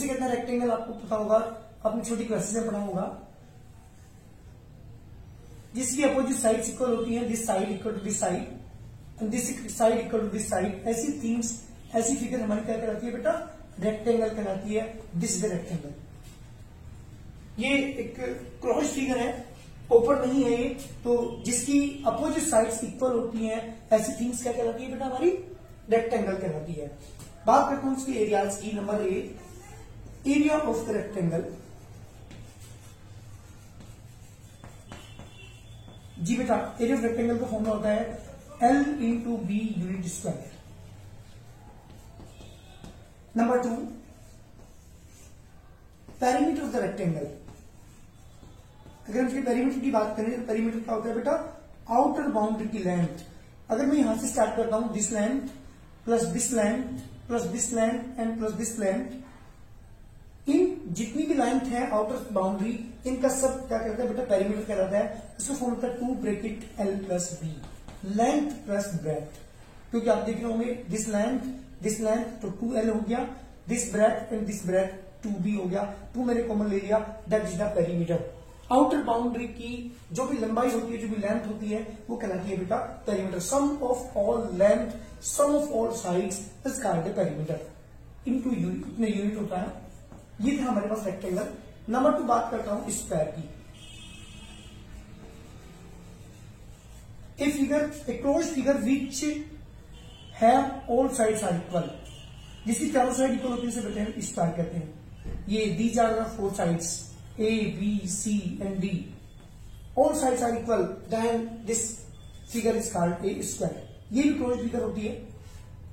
किसे कहते हैं रेक्टेंगल, आपको पता होगा, आपने छोटी क्लासेस में पढ़ा होगा, जिसकी अपोजिट साइड इक्वल होती है, this side equal to this side and this side equal to this side. ऐसी थिंग्स, ऐसी फिगर हमारी क्या कहलाती है बेटा, रेक्टेंगल कहलाती है। This is the rectangle. ये एक क्लोज फिगर है, ओपन नहीं है ये, तो जिसकी अपोजिट साइड्स इक्वल होती हैं, ऐसी थिंग्स क्या कहलाती है बेटा, हमारी रेक्टेंगल कहलाती है। बात करते हैं उसके एरियाज की। Number 1, area of the rectangle. जी बेटा, एरिया ऑफ रेक्टेंगल का फॉर्मूला होता है L into B unit square. Number 2, perimeter of the rectangle. अगर हम इसके पेरीमीटर की बात करें तो पेरीमीटर क्या होता है बेटा, आउटर बाउंड्री की लेंथ। अगर मैं यहां से स्टार्ट करता हूं, this length plus this length plus this length and plus this length, इन जितनी भी लेंथ है आउटर बाउंड्री, इनका सब क्या कहता है बेटा, पेरीमीटर कहलाता है। इसको फॉर्म होता है 2 bracket L plus B, length plus breadth. क्योंकि आप देख रहे होंगे दिस लेंथ तो 2L हो गया, this breadth and this breadth 2B हो गया, 2 मैंने कॉमन ले लिया, that is the perimeter. Outer boundary की जो भी लंबाई होती है, जो भी लेंथ होती है, वो कहलाती है बेटा perimeter. Sum of all length, sum of all sides is called perimeter. Into unit, इतने यूनिट होता है। ये था हमारे पास रेक्टेंगल। नंबर 2 बात करता हूं स्क्वायर की। A figure, a closed figure which have all sides are equal, जिसकी चारों साइड इक्वल होती है उसे बेटे हम स्क्वायर कहते हैं। ये these are the 4 sides A, B, C and D. All sides are equal. Then this figure is called a square. ये भी क्लोज्ड फिगर होती है।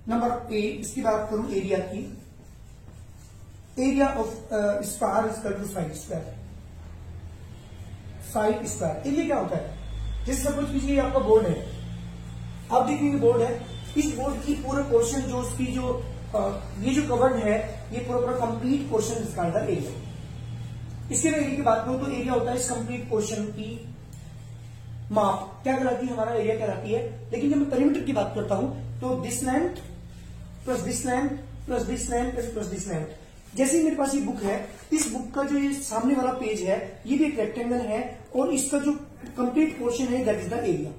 नंबर 8, इसकी बात करूं एरिया की। Area of square is equal to side square. Side square area क्या होता है, जैसे सपोज कीजिए आपका बोर्ड है, आप देखिए बोर्ड है, इस बोर्ड की पूरा पोर्शन जो उसकी जो ये जो कवर्ड है, ये पूरा complete portion is called the area. इसके एरिया की बात करूं तो एरिया होता है इस कंप्लीट पोर्शन की माप, क्या कहलाती है, हमारा एरिया कहलाती है। लेकिन जब मैं पेरीमीटर की बात करता हूं तो this length plus this length plus this length plus this length. जैसे ही मेरे पास ये बुक है, इस बुक का जो ये सामने वाला पेज है, ये भी एक रेक्टेंगल है और इसका जो कंप्लीट पोर्शन है दैट इज द एरिया।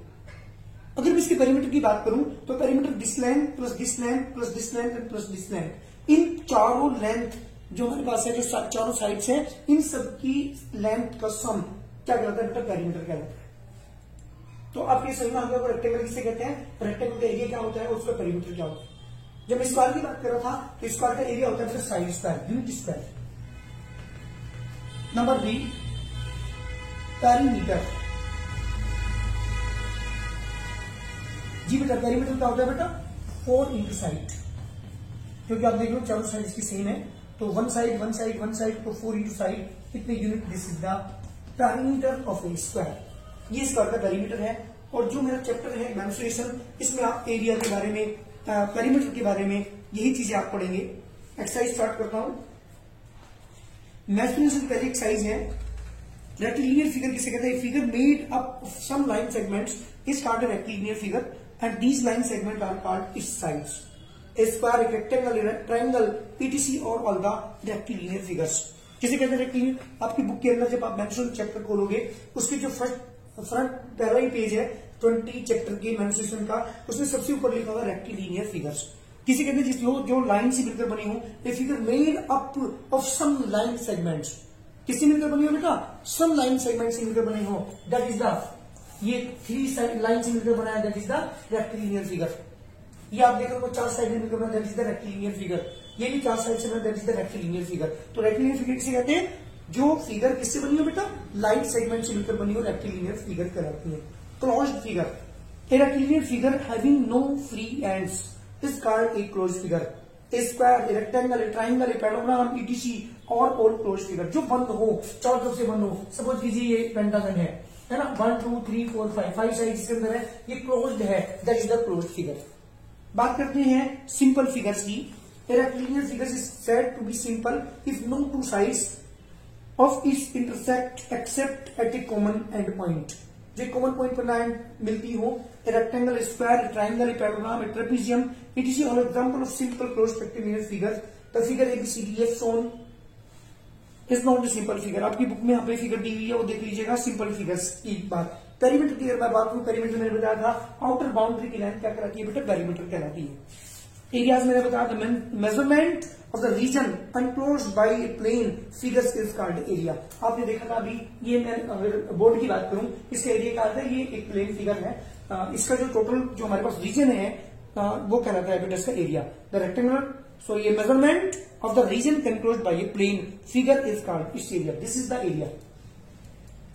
अगर मैं इसके पेरीमीटर की बात करूं तो perimeter this length plus this length plus this length and plus this length, इन चारों लेंथ जो हमारे पास है, जो चारों साइड्स हैं, इन सब की लेंथ का सम क्या कहलाता है बेटा, पेरीमीटर कहलाता है। तो आप ये समझना होगा रेक्टेंगल किसे कहते हैं, रेक्टेंगल का एरिया क्या होता है और उसका पेरीमीटर क्या होता है। जब स्क्वायर की बात कर रहा था तो स्क्वायर का एरिया होता है side square, unit square. Number 3, perimeter. जी बेटा, पेरीमीटर क्या होता है बेटा, 4 इंटू साइड, क्योंकि आप देख लो चारों साइड इसकी सेम है, तो वन साइड तो 4 इंटू साइड, कितने unit, this is the perimeter of a square. ये स्क्वायर का पेरीमीटर है। और जो मेरा चैप्टर है मेंस्ट्रुएशन, इसमें आप एरिया के बारे में, पेरीमीटर के बारे में यही चीजें आप पढ़ेंगे। एक्सरसाइज स्टार्ट करता हूं। मेंस्ट्रुएशन की पहली एक्सरसाइज है, रेक्टिलिनियर फिगर किसे कहते हैं, figure made up of some line segments is called a rectilinear figure and these line segment are called its sides. A square, a rectangle, a triangle, etc. और all the rectilinear figures किसे कहते हैं, rectilinear. आपकी book के अंदर जब आप menstruation chapter खोलोगे, उसकी जो फ्रंट पहला ही पेज है 20 चैप्टर के मेंस्ट्रुएशन का, उसमें सबसे ऊपर लिखा हुआ रेक्टिलिनियर फिगर्स किसे कहते हैं, जिस जो लाइन से मिलकर बनी हो। A figure made up of some line segments, किससे मिलकर बनी हो बेटा, सम लाइन सेगमेंट से मिलकर बनी हो, दैट इज द, ये 3 लाइन से मिलकर बनाया, that is the rectilinear figure. ये आप देख रहे हो 4 साइड मिलकर बना, that is the rectilinear figure. ये भी 4 साइड से बना, that is the rectilinear figure. तो रेक्टिलिनियर फिगर किसे कहते हैं, जो फिगर किससे बनी हो बेटा, लाइन सेगमेंट से मिलकर बनी हो, रेक्टिलिनियर फिगर कहलाती है। Closed figure, a rectilinear figure having no free ends is called a closed figure. A square, a rectangle, a triangle, a parallelogram, ETC और ऑल क्लोज्ड फिगर जो बंद हो, चारों तरफ से बंद हो। सपोज कीजिए ये पेंटागन है ना, 1 2 3 4 5 साइड इसके अंदर है, ये क्लोज्ड है, that is the closed figure. बात करते हैं सिंपल फिगर्स की। A rectilinear figure is said to be simple if no two sides of its intersect except at a common end point. जो कॉमन पॉइंट पर line मिलती हो, a rectangle, a square, a triangle, a parallelogram, a trapezium, it is all example of simple closed rectilinear figure. The figure ABCD is shown is not a simple figure. आपकी book में यहाँ पे figure दी हुई है, वो देख लीजिएगा, simple figures की बात। पेरीमीटर की अगर मैं बात करूं, पेरीमीटर मैंने बताया था आउटर बाउंड्री की लाइन क्या कहलाती है बेटा, पेरीमीटर कहलाती है। एरियाज मैंने बताया था, measurement of the region enclosed by a plane figures is called area. आपने देखा था अभी, ये मैं अगर बोर्ड की बात करूं, इसका एरिया क्या है, ये एक प्लेन फिगर है, इसका जो टोटल जो हमारे पास रीजन है वो कहलाता है बेटा इसका एरिया। द रेक्टेंगुलर, सो ये measurement of the region enclosed by a plane figure is called its area, this is the area.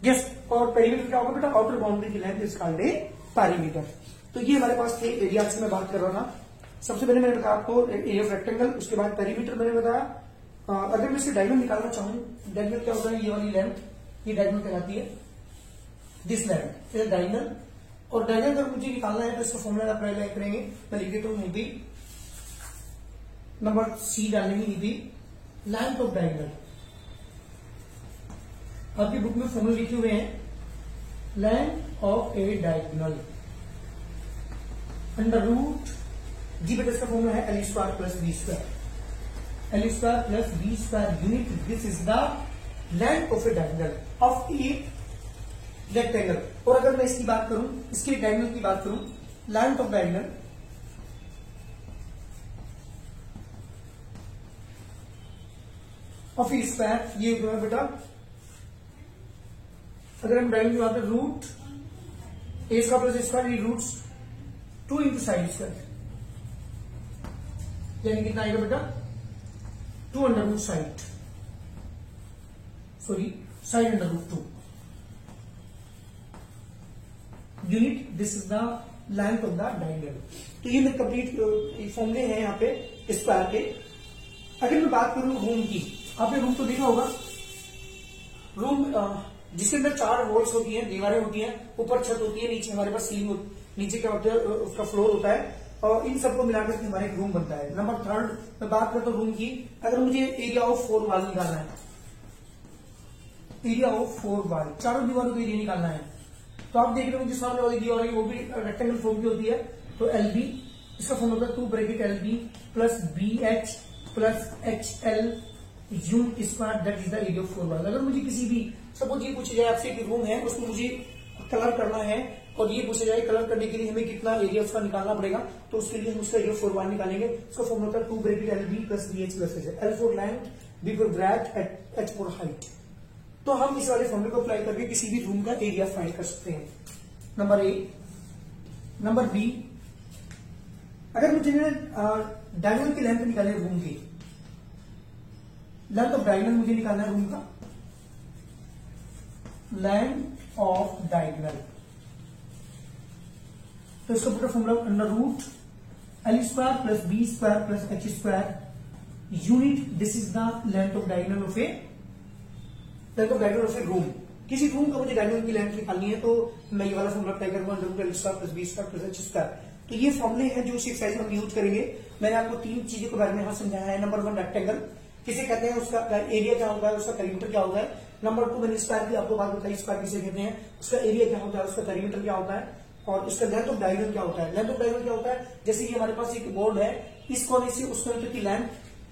Yes, और पेरीमीटर क्या होगा बेटा, आउटर बाउंड्री की length is called a perimeter. तो ये हमारे पास थे एरिया से मैं बात कर रहा था। सबसे पहले मैंने बताया आपको एरिया ऑफ रेक्टेंगल, उसके बाद पेरीमीटर मैंने बताया। अगर मैं इससे डायगोनल निकालना चाहूं, डायगोनल क्या होता है, ये वाली लेंथ, ये डायगोनल कहलाती है, दिस लेंथ इज डायगोनल। और डायगोनल अगर मुझे निकालना है तो इसका फॉर्मूला अप्लाई करेंगे, मैं लिख देता हूं, नंबर सी डालेंगे, लेंथ ऑफ डायगोनल। आपकी बुक में फॉर्मूला लिखे हुए हैं, length of a diagonal under root जी बेटा, इसका फॉर्मूला है L square plus B square, L square plus B square unit, this is the length of a diagonal of a rectangle. और अगर मैं इसकी बात करूं, इसके डायगोनल की बात करूं, length of diagonal of a square, ये होगा बेटा, अगर हम डायगोनल की बात करें, root A square plus square, roots 2 into side square, यानी कितना आएगा बेटा, 2 under root side, sorry side under root 2 unit, this is the length of the diagonal. तो ये मेरे कंप्लीट फॉर्मूले हैं यहाँ पे स्क्वायर के। अगर मैं बात करूं रूम की, आपने रूम तो देखा होगा, रूम जिसके अंदर 4 वॉल्स होती हैं, दीवारें होती हैं, ऊपर छत होती है, नीचे हमारे पास सीलिंग, नीचे क्या होता है, उसका फ्लोर होता है, और इन सबको मिलाकर के हमारा एक रूम बनता है। नंबर 3 मैं बात करता हूं रूम की, अगर मुझे एरिया ऑफ 4 वॉल निकालना है, एरिया ऑफ 4 वॉल, चारों दीवारों का एरिया निकालना है, तो आप देख रहे हो जिस सामने वाली दीवार है वो भी रेक्टेंगल फॉर्म की होती है, तो एल बी, इसका फॉर्म होता है 2 bracket L B plus B H plus H L U square, that is the area of 4 wall. अगर मुझे किसी भी, सपोज ये पूछा जाए आपसे कि रूम है, उसको मुझे कलर करना है, और ये पूछा जाए कलर करने के लिए हमें कितना एरिया उसका निकालना पड़ेगा, तो उसके लिए हम उसका एरिया 4 वॉल निकालेंगे। उसका फॉर्म होता है 2 bracket L B plus B H plus L for length, B for breadth, H for height. तो हम इस वाले फॉर्मूले को अप्लाई करके किसी भी रूम का एरिया फाइंड कर सकते हैं, नंबर ए। नंबर बी, अगर मुझे डायगोनल की लेंथ निकालनी है, रूम की लेंथ ऑफ डायगोनल मुझे निकालना है, रूम का लेंथ ऑफ डायगोनल, तो इसका पूरा formula under root L square plus B square plus H square unit, this is the length of diagonal of a, length of diagonal of a room. किसी room का मुझे diagonal की length निकालनी है, तो मैं ये वाला फॉर्मूला अप्लाई करूंगा, under root L square plus B square plus H square. तो ये फॉर्मूले हैं जो इस एक्सरसाइज में हम यूज करेंगे। मैंने आपको 3 चीजों के बारे में यहां समझाया है। नंबर 1 रेक्टेंगल किसे कहते हैं, उसका एरिया क्या होता है, उसका पेरीमीटर क्या होता है। नंबर 2 मैंने स्क्वायर की आपको बात बताई, स्क्वायर किसे कहते हैं, उसका एरिया क्या होता है, उसका पेरीमीटर क्या होता है, और इसका लेंथ ऑफ डायगोनल क्या होता है। लेंथ ऑफ डायगोनल क्या होता है, जैसे कि हमारे पास एक बोर्ड है, इस कोने से उस कोने तक की length,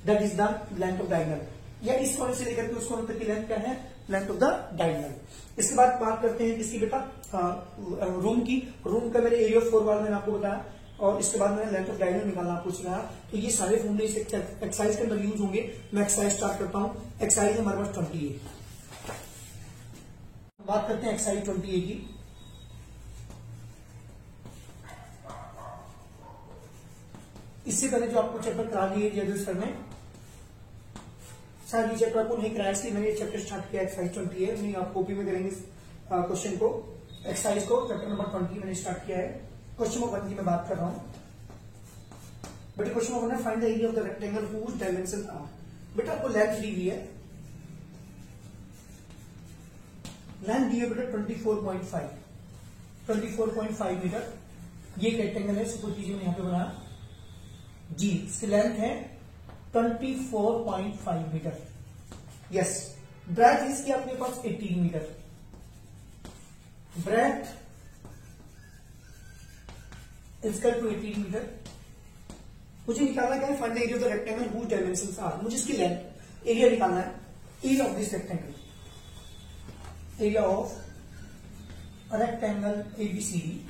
that is the length of diagonal, या इस कोने से लेकर के उस कोने तक की लेंथ क्या है, लेंथ ऑफ द डायगोनल। इसके बाद बात करते हैं किसकी बेटा, रूम की। रूम का मेरे एरिया ऑफ 4 वॉल मैंने आपको बताया, और इसके बाद मैंने लेंथ ऑफ डायगोनल निकालना आपको सिखाया। तो ये सारे फॉर्मूले इस एक्सरसाइज के अंदर यूज होंगे। मैं एक्सरसाइज स्टार्ट करता हूं। एक्सरसाइज हमारे पास 20 है। बात करते हैं एक्सरसाइज 20 की। इससे पहले जो आपको चैप्टर करा दिए जज सर ने, शायद ये चैप्टर आपको नहीं कराया, इसलिए मैंने ये चैप्टर स्टार्ट किया। एक्सरसाइज 20 है, नहीं आप कॉपी में करेंगे क्वेश्चन को, एक्सरसाइज को। चैप्टर नंबर 20 मैंने स्टार्ट किया है। क्वेश्चन नंबर 1 की मैं बात कर रहा हूं। बेटा क्वेश्चन नंबर 1 है, find the area of the rectangle whose dimension are. बेटा आपको लेंथ दी हुई है, लेंथ दी है बेटा 24.5 मीटर। ये रेक्टेंगल है, सपोज कीजिए मैंने यहां पे बनाया जी, इसकी लेंथ है 24.5 मीटर। यस, ब्रेथ इसकी आपके पास 18 मीटर। ब्रेथ इसका 18 मीटर। मुझे निकालना क्या है, find the area of the rectangle whose dimensions are. मुझे इसकी लेंथ, एरिया निकालना है। Area of this rectangle, area of rectangle ABCD,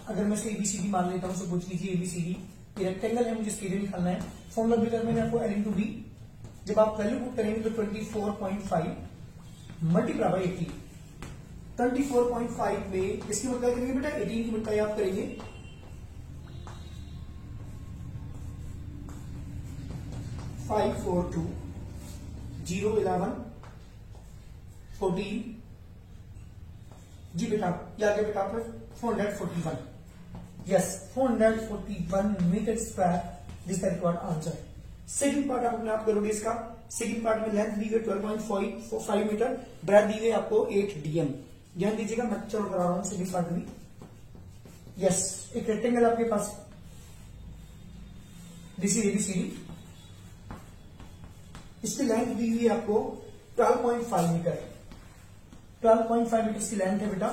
अगर मैं इसे एबीसीडी मान लेता हूं, सपोज कीजिए एबीसीडी ये रेक्टेंगल है, मुझे इसका एरिया निकालना है। फॉर्मूला भी करना है आपको एल इंटू बी। जब आप वैल्यू पुट करेंगे तो 24.5 मल्टीप्लाई बाई 18, 24.5 में इसकी मल्टीप्लाई करेंगे बेटा 18 की मल्टीप्लाई आप करेंगे 542 0 11 14 जी बेटा, या आगे बेटा आपका 441, yes 441 metre square, this the required answer. Second part आप अपने आप करोगे इसका। सेकंड पार्ट में लेंथ दी गई 12.5 मीटर, ब्रेथ दी गई आपको 8 dm। ध्यान दीजिएगा, मैं चलो करा रहा हूं सेकंड पार्ट में। यस, एक रेक्टेंगल आपके पास, दिस इज एबीसीडी, इसकी लेंथ दी हुई है आपको 12.5 मीटर, 12.5 मीटर की लेंथ है बेटा।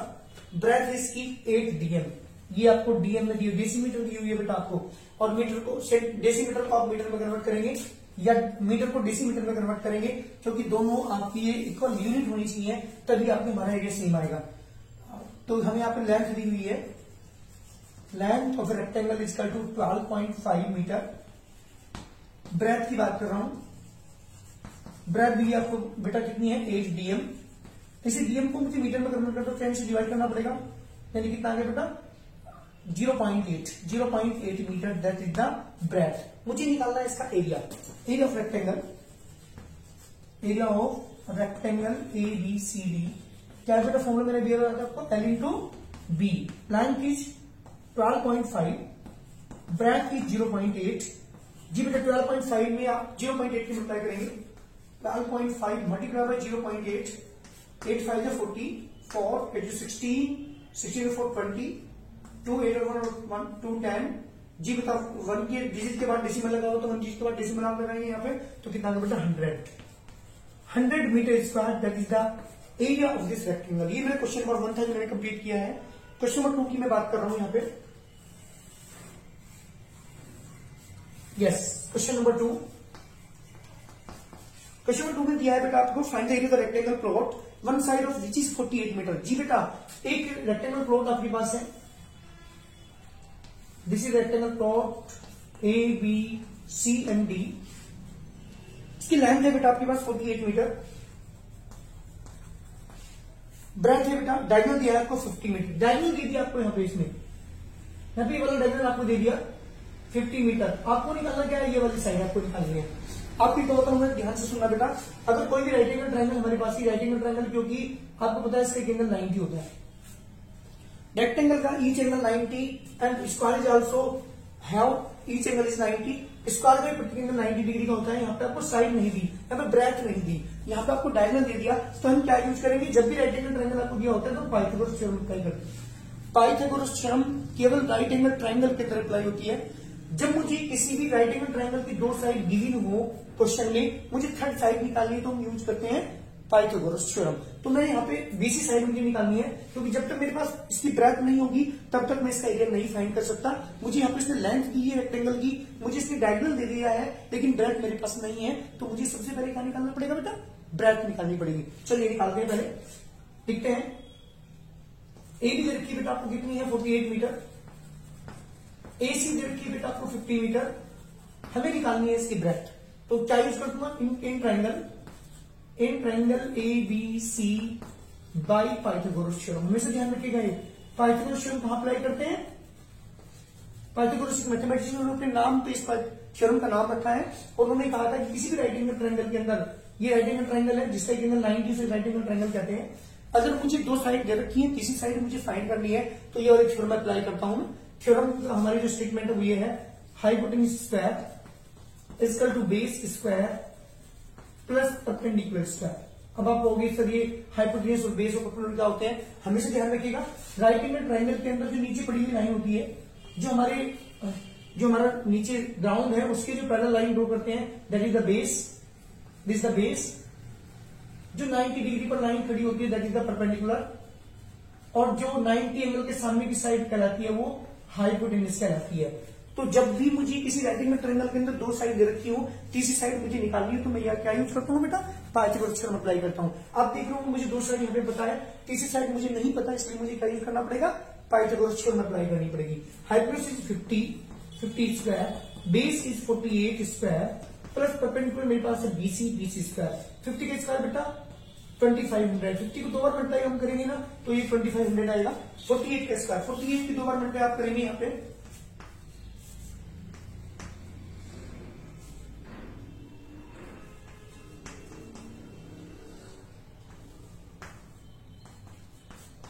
ब्रेथ है इसकी 8 dm, ये आपको डीएम में दी हुई, डेसीमीटर दी हुई है बेटा आपको। और मीटर को, डेसीमीटर को आप मीटर में कन्वर्ट करेंगे या मीटर को डेसीमीटर में कन्वर्ट करेंगे, क्योंकि दोनों आपकी ये इक्वल यूनिट होनी चाहिए, तभी आपके हमारा एरिया सेम आएगा। तो हमें यहाँ पे लेंथ दी हुई है, length of rectangle is equal to 12.5 metre. Breadth की बात कर रहा हूं, ब्रेथ दी आपको बेटा कितनी है 8 dm। इसी डीएम को मुझे मीटर में कन्वर्ट कर दो, 10 से डिवाइड करना पड़ेगा, यानी कितना आ गया बेटा 0.8 metre, that is the breadth. मुझे निकालना है इसका area, area of rectangle, area of rectangle A B C D. क्या बेटा फॉर्मूला मैंने दिया था आपको, L into B. Length is 12.5, breadth is 0.8। जी बेटा 12.5 में आप 0.8 की मल्टीप्लाई करेंगे, 12.5 multiply by 0.8, 8 5 is 40, 4 8 is 16, 16 is 4 20, 2 8 और 1 2 10। जी बताओ 1 के डिजिट के बाद डेसिमल लगाओ, तो 1 डिजिट के बाद डेसिमल आप लगाएंगे यहाँ पे, तो कितना बेटा 100 metre square, that is the area of this rectangle. ये मेरा क्वेश्चन नंबर 1 था जो मैंने कंप्लीट किया है। क्वेश्चन नंबर 2 की मैं बात कर रहा हूं यहाँ पे। Yes, question number 2, question number 2 में दिया है बेटा आपको, find the area of the rectangle plot one side of which is 48 metre. जी बेटा एक रेक्टेंगल प्लॉट आपके पास है, this is rectangle plot A B C and D. इसकी लेंथ है बेटा आपके पास 48 मीटर, ब्रेथ है बेटा, डायगोनल दिया है आपको 50 मीटर। डायगोनल दे दिया आपको यहाँ पे, इसमें यहाँ पे वाला डायगोनल आपको दे दिया 50 मीटर। आपको निकालना क्या है, ये वाली साइड आपको निकालनी है। आपकी तो ध्यान से सुनना बेटा, अगर कोई भी राइट एंगल ट्रायंगल हमारे पास ही, राइट एंगल ट्रायंगल क्योंकि आपको पता है इसका एंगल 90 होता है, रेक्टेंगल का each angle 90 and square is also have each angle is 90। Square का प्रत्येक एंगल 90 डिग्री का होता है। यहाँ पे आपको साइड नहीं दी, यहाँ पे ब्रेथ नहीं दी, यहाँ पे आपको डायगोनल दे दिया। तो हम क्या यूज करेंगे, जब भी राइट एंगल ट्रायंगल आपको दिया होता है तो पाइथागोरस थ्योरम अप्लाई करते हैं। पाइथागोरस थ्योरम केवल राइट एंगल ट्रायंगल के अंदर अप्लाई होती है। जब मुझे किसी भी राइट एंगल ट्रायंगल की दो साइड गिवन हो क्वेश्चन में, मुझे थर्ड साइड निकालनी है, तो हम यूज करते हैं पाइथागोरस थ्योरम। तो मैं यहाँ पे बीसी साइड मुझे निकालनी है, क्योंकि जब तक मेरे पास इसकी ब्रेथ नहीं होगी तब तक मैं इसका एरिया नहीं फाइंड कर सकता। मुझे यहाँ पे इसने लेंथ दी है रेक्टेंगल की, मुझे इसकी डायगोनल दे दिया है, लेकिन ब्रेथ मेरे पास नहीं है, तो मुझे सबसे पहले क्या निकालना पड़ेगा बेटा, ब्रेथ निकालनी पड़ेगी। चलिए निकालते हैं, पहले देखते हैं। ए बी रखी बेटा आपको कितनी है 48 मीटर, ए सी रखी बेटा आपको 50 मीटर। हमें निकालनी है इसकी ब्रेथ, तो क्या यूज कर दूंगा, in triangle A B C by Pythagoras theorem. हमेशा ध्यान रखिएगा, ये पाइथागोरस थ्योरम कहां अप्लाई करते हैं, पाइथागोरस मैथमेटिशियन ने अपने नाम पे इस थ्योरम का नाम रखा है, और उन्होंने कहा था कि किसी भी राइट एंगल ट्रायंगल के अंदर, ये राइट एंगल ट्रायंगल है जिसका एंगल 90 से राइट एंगल ट्रायंगल कहते हैं। अगर मुझे दो साइड दे रखी है, तीसरी साइड मुझे फाइंड करनी है, तो ये वाली थ्योरम अप्लाई करता हूं। थ्योरम हमारी जो स्टेटमेंट है वो ये है, hypotenuse square is equal to base square plus perpendicular square. अब आप कहोगे सर ये हाइपोटेन्यूज और बेस और परपेंडिकुलर क्या होते हैं, हमेशा ध्यान रखिएगा। राइट एंगल ट्रायंगल के अंदर जो नीचे पड़ी हुई लाइन होती है, जो हमारा नीचे ग्राउंड है उसके जो पैरेलल लाइन ड्रॉ करते हैं, that is the base, this the base. जो 90 डिग्री पर लाइन खड़ी होती है दैट इज द परपेंडिकुलर, और जो 90 एंगल के सामने की साइड कहलाती है वो हाइपोटेन्यूज कहलाती है। तो जब भी मुझे किसी रेक्टेंगल ट्रायंगल के अंदर दो साइड दे रखी हो, तीसरी साइड मुझे निकालनी है, तो मैं यहाँ क्या यूज करता हूँ बेटा, पाइथागोरस थ्योरम अप्लाई करता हूँ। अब देख रहा हूँ मुझे दो साइड यहाँ पे बताया, तीसरी साइड मुझे नहीं पता, इसलिए मुझे क्या यूज करना पड़ेगा, पाइथागोरस थ्योरम अप्लाई करनी पड़ेगी। Hypotenuse is 50 square, base is 48 square, plus perpendicular मेरे पास है BC स्क्वायर। 50 का स्क्वायर बेटा 2500, 50 को दो बार मल्टीप्लाई हम करेंगे ना, तो ये 2500 आएगा। 48 का स्क्वायर, 48 की दो बार मल्टीप्लाई आप करेंगे यहाँ पे,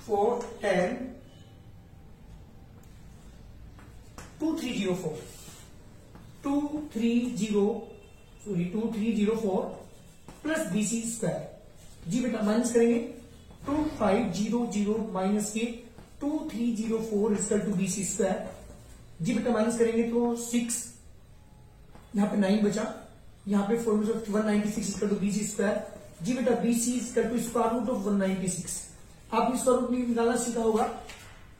फोर 10 2304 2304 प्लस BC स्क्वायर। जी बेटा माइनस करेंगे, 2500 माइनस के 2304 इक्वल टू BC स्क्वायर। जी बेटा माइनस करेंगे तो 6, यहाँ पे 9 बचा, यहाँ पे 196 इक्वल टू BC स्क्वायर। जी बेटा BC equal to square root of 196। आपने स्क्वायर रूट निकालना सीखा होगा,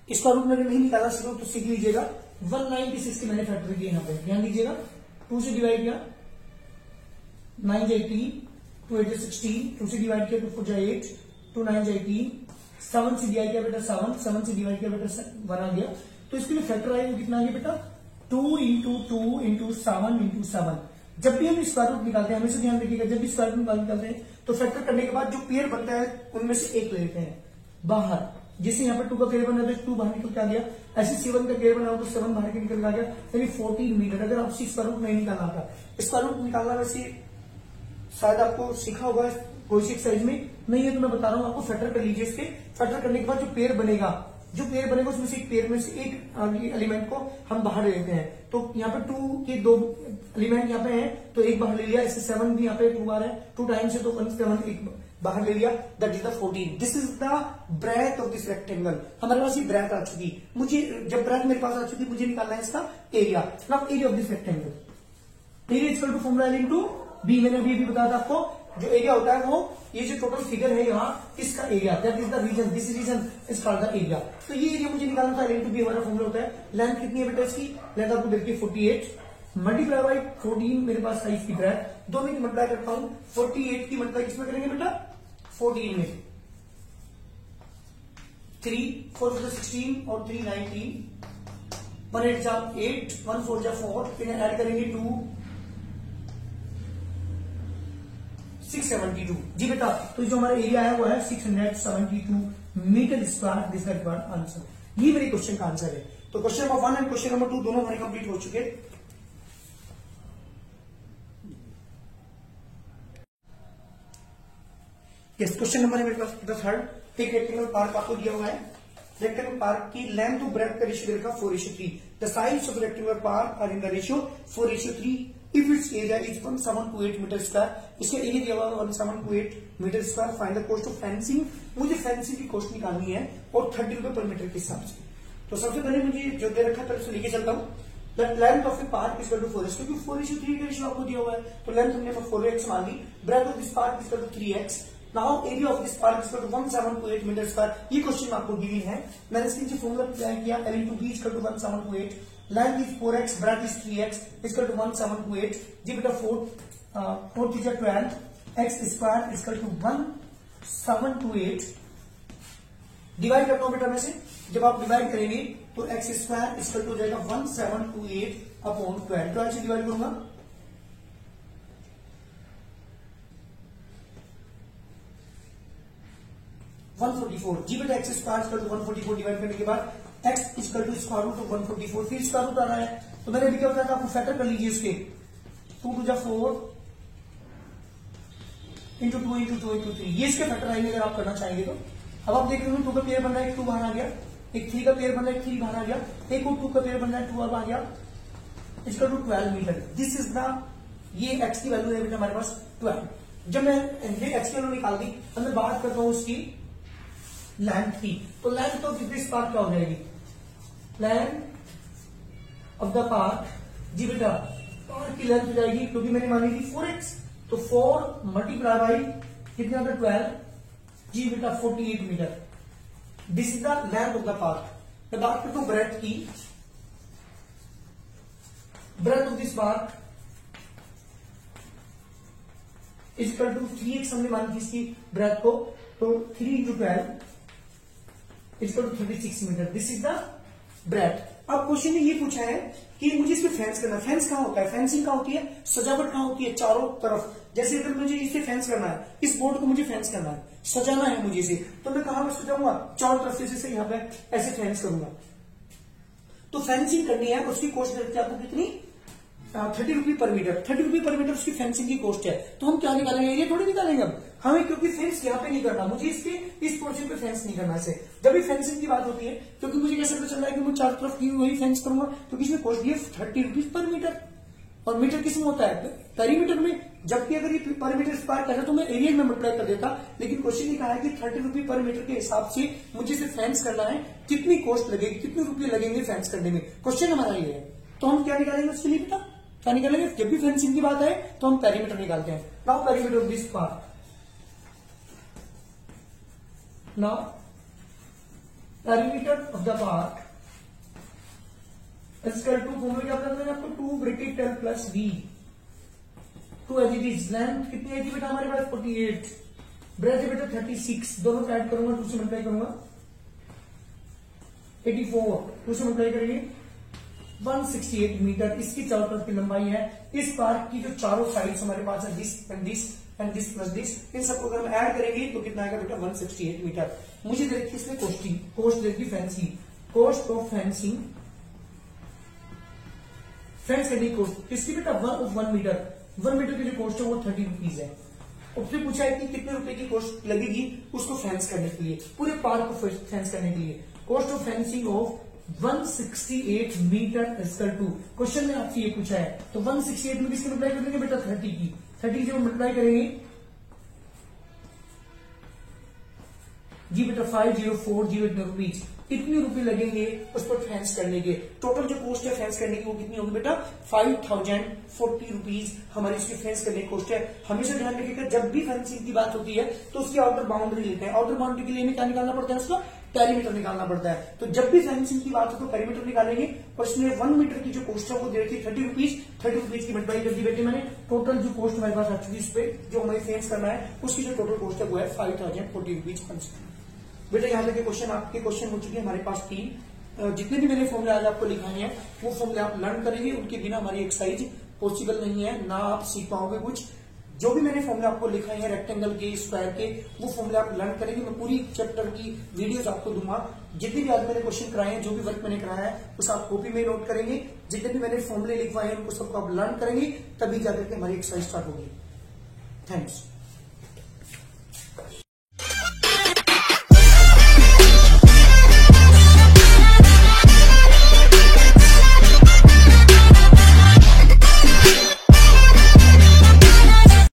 स्क्वायर रूट अगर नहीं निकाला सीखा तो सीख लीजिएगा। 196 की मैंने फैक्टर किया, यहाँ पे ध्यान दीजिएगा, 2 से डिवाइड किया 9 जाए 18, 2 8 16, 2 से डिवाइड किया 2 4 जाए 8, 2 9 जाए 18, 7 से डिवाइड किया बेटा 7 से डिवाइड किया बेटा 1 आ गया। तो इसके लिए फैक्टर आएगा कितना आ गया बेटा, 2 इंटू 2 इंटू 7 इंटू 7। जब भी हम स्क्वायर रूट निकालते हैं, हमेशा ध्यान रखिएगा, जब भी स्क्वायर रूट निकालते हैं तो फैक्टर करने के बाद जो पेयर बनता है उनमें से एक लेते हैं बाहर। जैसे यहाँ पर 2 का पेयर बना तो 2 बाहर निकल के आ गया, ऐसे 7 का पेयर बना तो 7 बाहर के निकल के आ गया, यानी 14 मीटर। अगर आपसे स्क्वायर रूट नहीं निकालना था, स्क्वायर रूट निकालना वैसे शायद आपको सीखा होगा कोई सी एक्सरसाइज में, नहीं है तो मैं बता रहा हूँ आपको, फैक्टर कर लीजिए। इसके फैक्टर करने के बाद जो पेयर बनेगा उसमें से एक पेयर में से एक एलिमेंट को हम बाहर ले लेते हैं। तो यहाँ पे 2 के 2 एलिमेंट यहाँ पे हैं, तो एक बाहर ले लिया, इससे 7 भी यहाँ पे 2 बार है, 2 टाइम्स है तो 7 एक बाहर ले लिया, that is the 14। This is the breadth of this rectangle. हमारे पास ये ब्रेथ आ चुकी, मुझे जब ब्रेथ मेरे पास आ चुकी मुझे निकालना है इसका area. Now area of this rectangle, area equal to formula L into B. मैंने अभी बताया था आपको, जो एरिया होता है वो ये जो टोटल फिगर है यहाँ, इसका area, that is the region, this region is called the area. तो ये एरिया मुझे निकालना था, L इंटू बी हमारा फॉर्मूला होता है। लेंथ कितनी है बेटा इसकी, लेंथ आपको देखिए 48 मल्टीप्लाई बाई 14 मेरे पास साइज की ब्रेथ, दोनों की मल्टीप्लाई करता हूं, 48 की मल्टीप्लाई किसमें करेंगे बेटा, 14 में, 3 4 16 और 3 19, 1 8 जा 8, 1 4 जा 4, फिर ऐड करेंगे 2 672। जी बेटा, तो जो हमारा एरिया है वो है 672 metre square. This is the answer. ये मेरे क्वेश्चन का आंसर है। तो question number 1 and question number 2 दोनों हमारे कंप्लीट हो चुके। यस, क्वेश्चन नंबर है मेरे पास द थर्ड। एक रेक्टेंगल पार्क आपको दिया हुआ है, रेक्टेंगल पार्क की लेंथ टू ब्रेथ का रेशियो देखा 4:3। The sides of rectangular park are in the ratio 4:3 if its area is 1728 metre square. इसका एरिया दिया हुआ है 1728 metre square. Find the cost of fencing. मुझे फेंसिंग की कॉस्ट निकालनी है और 30 रुपए पर मीटर के हिसाब से। तो सबसे पहले मुझे जो दे रखा है लेके चलता हूँ। The length of A park is 4x, क्योंकि 4:3 का रेशियो आपको दिया हुआ है, तो लेंथ हमने 4x मान ली। Breadth of this park is 3x। Now area of this park is 1728 metre square. ये क्वेश्चन आपको गिवन है, मैंने इसके नीचे फॉर्मूला अप्लाई किया, L into B equal to 1728, length is 4x, breadth is 3x equal to 1728। जी बेटा 4 3 12, x square equal to 1728। Divide करता हूं बेटा में से, जब आप डिवाइड करेंगे तो x स्क्वायर इक्वल टू हो जाएगा 1728 अपॉन 12। 12 से डिवाइड करूंगा 144। जी बेटा x square equal to 144 divide करने के बाद x equal to square root of 144, फिर स्क्वायर रूट आ रहा है, तो मैंने अभी क्या बताया था आपको, फैक्टर कर लीजिए इसके। 2 2 4 इंटू 2 इंटू 2 इंटू 3, ये इसके फैक्टर आएंगे अगर आप करना चाहेंगे तो। अब आप देख रहे हो 2 का पेयर बन रहा है, 2 बाहर आ गया, एक 3 का पेयर बन रहा है, 3 बाहर आ गया, एक और 2 का पेयर बन रहा है, 2 अब आ गया, equal to 12 metre. This is the, ये x की वैल्यू है बेटा हमारे पास 12। जब मैं ये x की वैल्यू निकाल दी, अब मैं बात करता हूं इसकी लेंथ की, तो लेंथ ऑफ दिस पार्क क्या हो जाएगी, लेंथ ऑफ द पार्क। जी बेटा पार्क की लेंथ हो जाएगी, क्योंकि मैंने मानी थी 4x, तो 4 मल्टीप्लाई बाई कितना था 12, जी बेटा 48 metre. This is the length of the park. मैं बात करता हूं ब्रेथ की, breadth of this bar equal to 3x हमने मान की इसकी ब्रेथ को, तो 3 into 12 equal to 36 metre. This is the breadth. अब क्वेश्चन ने ये पूछा है कि मुझे इसमें फेंस करना है। फेंस कहां होता है, फेंसिंग कहां होती है, सजावट कहां होती है, चारों तरफ। जैसे अगर मुझे इसे फेंस करना है, इस बोर्ड को मुझे फेंस करना है, सजाना है मुझे इसे, तो मैं कहां पर सजाऊंगा, चारों तरफ से इसे यहाँ पे ऐसे फेंस करूंगा। तो फेंसिंग करनी है, उसकी कॉस्ट लगती है आपको कितनी, 30 रुपये पर मीटर। 30 रुपये पर मीटर उसकी फेंसिंग की कॉस्ट है। तो हम क्या निकालेंगे, एरिया थोड़ी निकालेंगे अब हमें, क्योंकि फेंस यहाँ पे नहीं करना, मुझे इसके इस पोर्शन पे फेंस नहीं करना। से जब भी फेंसिंग की बात होती है, क्योंकि मुझे कैसे पता चल रहा है कि मैं चारों तरफ की वही फेंस करूंगा, तो इसमें कॉस्ट भी है 30 रुपीज पर मीटर। और मीटर किस में होता है, पेरीमीटर में। जबकि अगर ये पर मीटर स्क्वायर कहता तो मैं एरिया में मल्टीप्लाई कर देता, लेकिन क्वेश्चन ने कहा है कि 30 रुपये पर मीटर के हिसाब से मुझे इसे फेंस करना है, कितनी कॉस्ट लगेगी, कितने रुपये लगेंगे फेंस करने में, क्वेश्चन हमारा ये है। तो हम क्या निकालेंगे उसके लिए बेटा, क्या निकालेंगे, जब भी फेंसिंग की बात है तो हम पेरीमीटर निकालते हैं। Now perimeter of this part, now perimeter of the part इसका 2 फॉर्मूला क्या करना है आपको, 2 bracket l plus b, 2 as it is. Length कितनी है बेटा हमारे पास 48, ब्रेथ है बेटा 36, दोनों को ऐड करूंगा, 2 से मल्टीप्लाई करूंगा 84, 2 से मल्टीप्लाई करेंगे 168 मीटर इसकी चारों तरफ की लंबाई है। इस पार्ट की जो चारों साइड्स हमारे पास है, this and this and this plus this, इन सबको अगर हम ऐड करेंगे तो कितना आएगा बेटा 168 मीटर। मुझे दे रखी इसमें कॉस्टिंग, कॉस्ट दे रखी fencing, cost of fencing, fence करने की कॉस्ट किसकी बेटा 1 मीटर, 1 मीटर की जो कॉस्ट है वो 30 रुपीज है। उससे पूछा है कि कितने रुपए की कॉस्ट लगेगी उसको फेंस करने के लिए, पूरे पार्क को फेंस करने के लिए। Cost of fencing of 168 metre equal to, question में आपसे ये पूछा है, तो 168 में किसकी मल्टीप्लाई कर देंगे बेटा 30 की, 30 से मल्टीप्लाई करेंगे जी बेटा 5040 रुपीज, इतने रुपए लगेंगे उस पर फेंस करने के। टोटल जो कॉस्ट है फेंस करने की वो कितनी होगी बेटा 5040 रुपीज हमारी इसकी फेंस करने की कॉस्ट है। हमेशा ध्यान रखिएगा जब भी फेंसिंग की बात होती है तो उसकी आउटर बाउंड्री लेते हैं, आउटर बाउंड्री के लिए हमें क्या निकालना पड़ता है, उसका पेरीमीटर निकालना पड़ता है। तो जब भी फेंसिंग की बात हो तो पेरीमीटर निकालेंगे, और इसमें 1 मीटर की जो कॉस्ट है वो दे रखी 30 रुपीज, 30 रुपीज की मल्टीप्लाई कर दी बेटे मैंने। टोटल जो कॉस्ट हमारे पास आ चुकी है इस पे जो हमें फेंस करना है उसकी जो टोटल कॉस्ट है वो है 5040 रुपीज। बेटा यहाँ तक क्वेश्चन आपके क्वेश्चन हो चुके हैं हमारे पास 3। जितने भी मैंने फॉर्मूले आज आपको लिखाए हैं वो फॉर्मूले आप लर्न करेंगे, उनके बिना हमारी एक्सरसाइज पॉसिबल नहीं है, ना आप सीख पाओगे कुछ। जो भी मैंने फॉर्मूले आपको लिखाए हैं रेक्टेंगल के, स्क्वायर के, वो फॉर्मूले आप लर्न करेंगे। मैं पूरी चैप्टर की वीडियोस आपको दूंगा। जितने भी आज मैंने क्वेश्चन कराए हैं, जो भी वर्क मैंने कराया है उसे आप कॉपी में नोट करेंगे। जितने भी मैंने फॉर्मूले लिखवाए हैं उनको सबको आप लर्न करेंगे, तभी जाकर के हमारी एक्सरसाइज स्टार्ट होगी। थैंक्स।